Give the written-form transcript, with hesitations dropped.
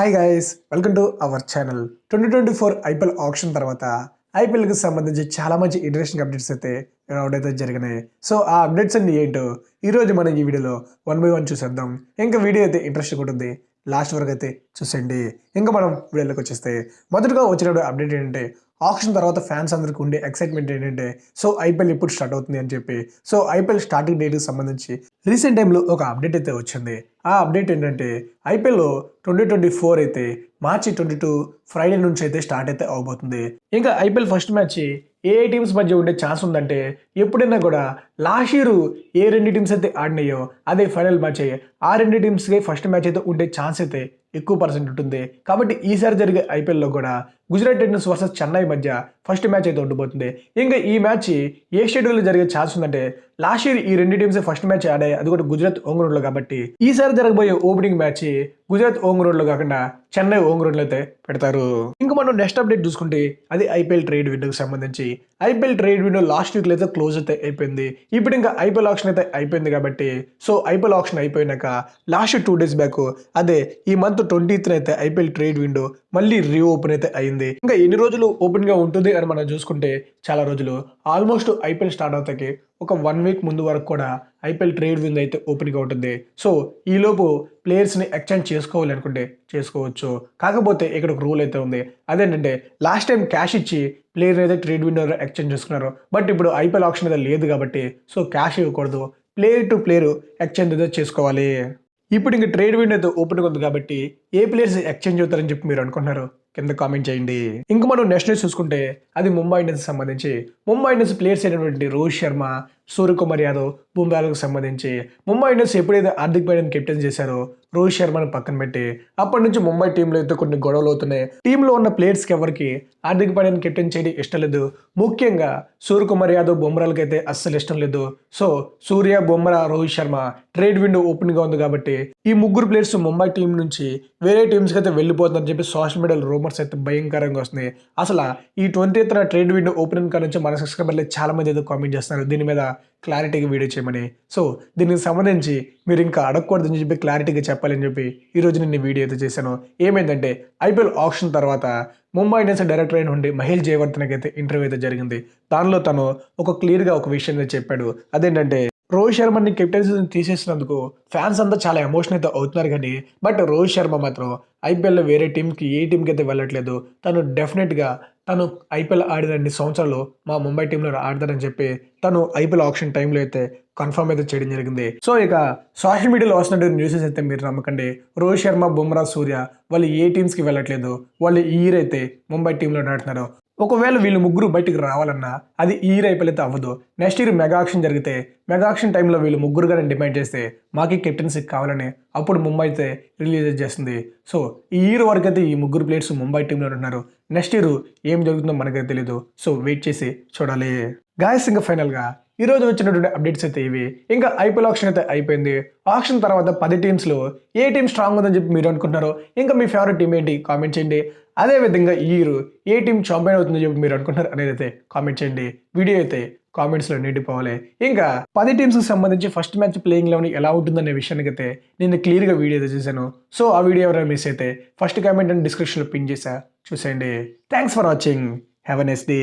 Hi guys, welcome to our channel. 2024 IPL option తర్వాత ఐపీఎల్కి సంబంధించి చాలా మంచి ఇంట్రెస్టింగ్ అప్డేట్స్ అయితే రావడం అయితే జరిగినాయి. సో ఆ అప్డేట్స్ అన్ని ఏంటో ఈరోజు మనం ఈ వీడియోలో 1 by 1 చూసేద్దాం. ఇంకా వీడియో అయితే ఇంట్రెస్టింగ్ ఉంటుంది, లాస్ట్ వరకు అయితే చూసేయండి. ఇంకా మనం వీడియోలోకి వచ్చేస్తే మొదటగా వచ్చినప్పుడు అప్డేట్ ఏంటంటే ఆప్షన్ తర్వాత ఫ్యాన్స్ అందరికి ఉండే ఎక్సైట్మెంట్ ఏంటంటే సో ఐపీఎల్ ఎప్పుడు స్టార్ట్ అవుతుంది అని చెప్పి. సో ఐపీఎల్ స్టార్టింగ్ డేట్కి సంబంధించి రీసెంట్ టైంలో ఒక అప్డేట్ అయితే వచ్చింది. ఆ అప్డేట్ ఏంటంటే ఐపీఎల్ 2024 అయితే మార్చి 22 ఫ్రైడే నుంచి అయితే స్టార్ట్ అయితే అవబోతుంది. ఇంకా ఐపీఎల్ ఫస్ట్ మ్యాచ్ ఏ టీమ్స్ మధ్య ఉండే ఛాన్స్ ఉందంటే ఎప్పుడైనా కూడా లాస్ట్ ఇయర్ ఏ రెండు టీమ్స్ అయితే ఆడినాయో అదే ఫైనల్ మ్యాచ్ అయ్యాయి. ఆ రెండు టీమ్స్కి ఫస్ట్ మ్యాచ్ అయితే ఉండే ఛాన్స్ అయితే ఎక్కువ పర్సెంట్ ఉంటుంది. కాబట్టి ఈసారి జరిగే ఐపీఎల్లో కూడా గుజరాత్ టైటన్స్ వర్సెస్ చెన్నై మధ్య ఫస్ట్ మ్యాచ్ అయితే ఉండబోతుంది. ఇంకా ఈ మ్యాచ్ ఏ షెడ్యూల్లో జరిగే ఛాన్స్ ఉందంటే లాస్ట్ ఇయర్ ఈ రెండు టీమ్స్ ఫస్ట్ మ్యాచ్ ఆడాయి, అది కూడా గుజరాత్ ఓంగ్ రోడ్లో. కాబట్టి ఈసారి జరగబోయే ఓపెనింగ్ మ్యాచ్ గుజరాత్ ఓంగ్ రోడ్లో కాకుండా చెన్నై ఓంగ్ రోడ్లో అయితే పెడతారు. ఇంకా మనం నెక్స్ట్ అప్డేట్ చూసుకుంటే అది ఐపీఎల్ ట్రేడ్ విండోకి సంబంధించి. ఐపీఎల్ ట్రేడ్ విండో లాస్ట్ వీక్లో అయితే క్లోజ్ అయితే అయిపోయింది. ఇప్పుడు ఇంకా ఐపీఎల్ ఆప్షన్ అయితే అయిపోయింది కాబట్టి సో ఐపీఎల్ ఆప్షన్ అయిపోయినాక లాస్ట్ 2 days బ్యాక్ అదే ఈ మంత్ 20th అయితే ఐపీఎల్ ట్రేడ్ విండో మళ్ళీ రీఓపెన్ అయితే అయింది. ఇంకా ఎన్ని రోజులు ఓపెన్ గా ఉంటుంది అని మనం చూసుకుంటే చాలా రోజులు. ఆల్మోస్ట్ ఐపీఎల్ స్టార్ట్ అవుతాకి ఒక 1 week ముందు వరకు కూడా ఐపీఎల్ ట్రేడ్ విండో అయితే ఓపెన్గా ఉంటుంది. సో ఈలోపు ప్లేయర్స్ని ఎక్స్చేంజ్ చేసుకోవాలి అనుకుంటే చేసుకోవచ్చు. కాకపోతే ఇక్కడ ఒక రూల్ అయితే ఉంది, అదేంటంటే లాస్ట్ టైం క్యాష్ ఇచ్చి ప్లేయర్ అయితే ట్రేడ్ విండోలో ఎక్స్చేంజ్ చేసుకున్నారు. బట్ ఇప్పుడు ఐపీఎల్ ఆప్షన్ అయితే లేదు కాబట్టి సో క్యాష్ ఇవ్వకూడదు, ప్లేయర్ టు ప్లేయర్ ఎక్స్చేంజ్ అయితే చేసుకోవాలి. ఇప్పుడు ఇంకా ట్రేడ్ విండో అయితే ఓపెన్గా ఉంది కాబట్టి ఏ ప్లేయర్స్ ఎక్స్చేంజ్ అవుతారని చెప్పి మీరు అనుకుంటున్నారు కింద కామెంట్ చేయండి. ఇంకా మనం నెక్స్ట్ న్యూస్ చూసుకుంటే అది ముంబై ఇండియన్స్ సంబంధించి. ముంబై ఇండియన్స్ ప్లేయర్స్ అయినటువంటి రోహిత్ శర్మ, సూర్యకుమార్ యాదవ్, బుమ్రాలకు సంబంధించి ముంబై ఇండియన్స్ ఎప్పుడైతే హార్దిక్ పాండ్యాని కెప్టెన్ చేశారో రోహిత్ శర్మను పక్కన పెట్టి అప్పటి నుంచి ముంబై టీంలో అయితే కొన్ని గొడవలు అవుతున్నాయి. టీంలో ఉన్న ప్లేయర్స్కి ఎవరికి హార్దిక్ పాండ్యాని కెప్టెన్ చేయడం ఇష్టం లేదు. ముఖ్యంగా సూర్యకుమార్ యాదవ్, బుమ్రాలకు అయితే అస్సలు ఇష్టం లేదు. సో సూర్య, బుమ్రా, రోహిత్ శర్మ ట్రేడ్ విండో ఓపెన్గా ఉంది కాబట్టి ఈ ముగ్గురు ప్లేయర్స్ ముంబై టీం నుంచి వేరే టీమ్స్కి అయితే వెళ్ళిపోతుందని చెప్పి సోషల్ మీడియాలో రూమర్స్ అయితే భయంకరంగా వస్తున్నాయి. అసలు ఈ 20th ట్రేడ్ విండో ఓపెనింగ్ కాడ నుంచి మన సబ్స్క్రైబర్లు చాలా మంది అయితే కామెంట్ చేస్తున్నారు దీని మీద క్లారిటీగా వీడియో చేయమని. సో దీనికి సంబంధించి మీరు ఇంకా అడగకూడదని చెప్పి క్లారిటీగా చెప్పాలని చెప్పి ఈరోజు నేను వీడియో అయితే చేశాను. ఏమైందంటే ఐపీఎల్ ఆప్షన్ తర్వాత ముంబై ఇండియన్స్ డైరెక్టర్ అయిన ఉండి మహేష్ జయవర్ధన్కి అయితే ఇంటర్వ్యూ అయితే జరిగింది. దానిలో తను ఒక క్లియర్గా ఒక విషయం అయితే చెప్పాడు, అదేంటంటే రోహిత్ శర్మని కెప్టెన్సీ తీసేసినందుకు ఫ్యాన్స్ అంతా చాలా ఎమోషన్ అయితే అవుతున్నారు. కానీ బట్ రోహిత్ శర్మ మాత్రం ఐపీఎల్లో వేరే టీంకి ఏ టీంకి అయితే వెళ్ళట్లేదు. తను డెఫినెట్గా తను ఐపీఎల్ ఆడిన 2 సంవత్సరాలు మా ముంబై టీంలో ఆడతారని చెప్పి తను ఐపీఎల్ ఆప్షన్ టైంలో అయితే కన్ఫర్మ్ అయితే చేయడం జరిగింది. సో ఇక సోషల్ మీడియాలో వస్తున్నటువంటి న్యూసెస్ అయితే మీరు నమ్మకండి. రోహిత్ శర్మ, బుమ్రా, సూర్య వాళ్ళు ఏ టీమ్స్కి వెళ్ళట్లేదు. వాళ్ళు ఈ ఇయర్ అయితే ముంబై టీంలో ఆడుతున్నారు. ఒకవేళ వీళ్ళు ముగ్గురు బయటికి రావాలన్నా అది ఈ ఇయర్ ఐపీఎల్ అయితే అవ్వదు. నెక్స్ట్ ఇయర్ మెగా ఆక్షన్ జరిగితే మెగా ఆక్షన్ టైంలో వీళ్ళు ముగ్గురుగానే డిమాండ్ చేస్తే మాకి కెప్టెన్సీ కావాలని అప్పుడు ముంబై అయితే రిలీజ్ చేస్తుంది. సో ఈ ఇయర్ వరకు అయితే ఈ ముగ్గురు ప్లేయర్స్ ముంబై టీంలో ఉన్నారు. నెక్స్ట్ ఇయర్ ఏం జరుగుతుందో మనకైతే తెలియదు. సో వెయిట్ చేసి చూడాలి గాయస్. ఇంకా ఫైనల్గా ఈరోజు వచ్చినటువంటి అప్డేట్స్ అయితే ఇవి. ఇంకా ఐపీఎల్ ఆప్షన్ అయితే అయిపోయింది. ఆప్షన్ తర్వాత 10 టీమ్స్లో ఏ టీం స్ట్రాంగ్ ఉందని చెప్పి మీరు అనుకుంటున్నారు, ఇంకా మీ ఫేవరెట్ టీం ఏంటి కామెంట్ చేయండి. అదేవిధంగా ఈ ఇయర్ ఏ టీం ఛాంపియన్ అవుతుందని చెప్పి మీరు అనుకుంటున్నారు అనేది అయితే కామెంట్ చేయండి. వీడియో అయితే కామెంట్స్లో నిండిపోవాలి. ఇంకా 10 టీమ్స్కి సంబంధించి ఫస్ట్ మ్యాచ్ ప్లేయింగ్ లెవెన్ ఎలా ఉంటుందనే విషయానికి అయితే నేను క్లియర్గా వీడియో అయితే చేశాను. సో ఆ వీడియో ఎవరైనా మిస్ అయితే ఫస్ట్ కామెంట్ అండ్ డిస్క్రిప్షన్లో పిన్ చేసా, చూసేయండి. Thanks for watching. Have a nice day.